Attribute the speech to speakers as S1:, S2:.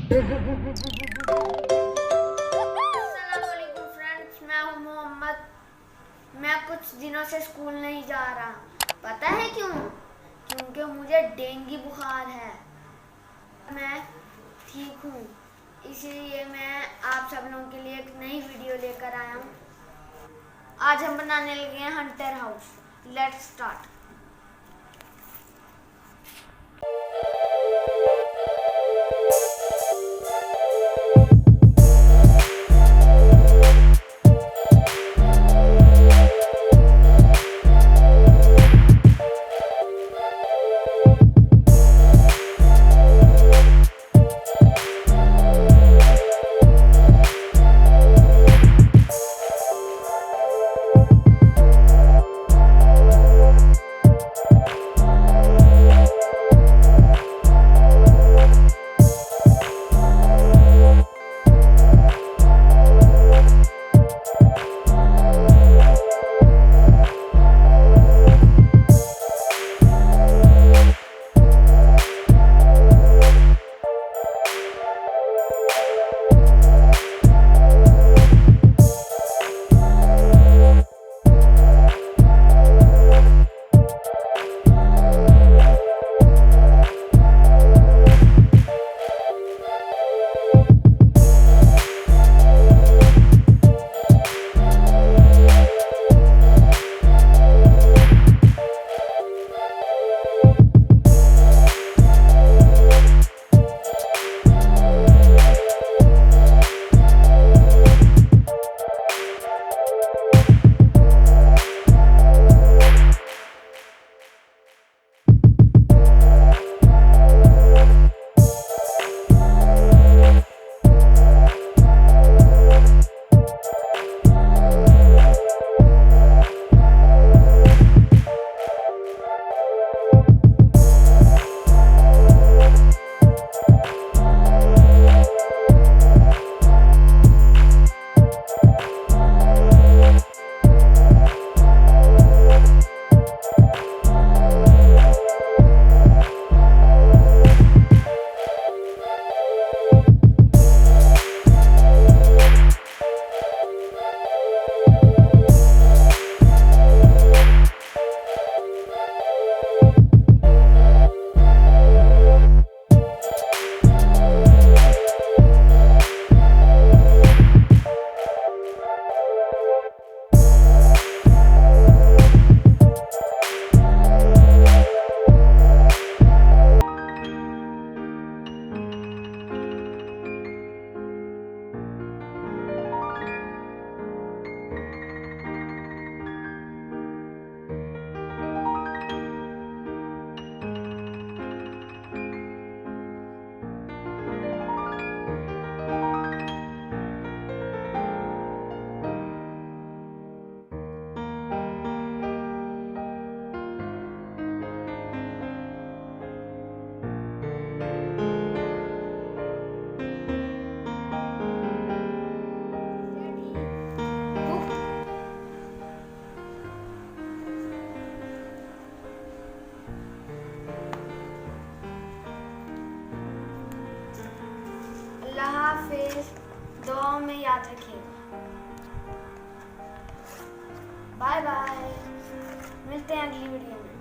S1: अस्सलामुअलैकुम फ्रेंड्स, मैं हूं मोहम्मद। मैं कुछ दिनों से स्कूल नहीं जा रहा। पता है क्यों? क्योंकि मुझे डेंगू बुखार है। मैं ठीक हूँ, इसलिए मैं आप सब लोगों के लिए एक नई वीडियो लेकर आया हूँ। आज हम बनाने लगे हैं हंटर हाउस। Let's start. अल्लाह हाफिज। दुआ में याद रखिएगा। Bye bye. मिलते हैं अगली वीडियो में।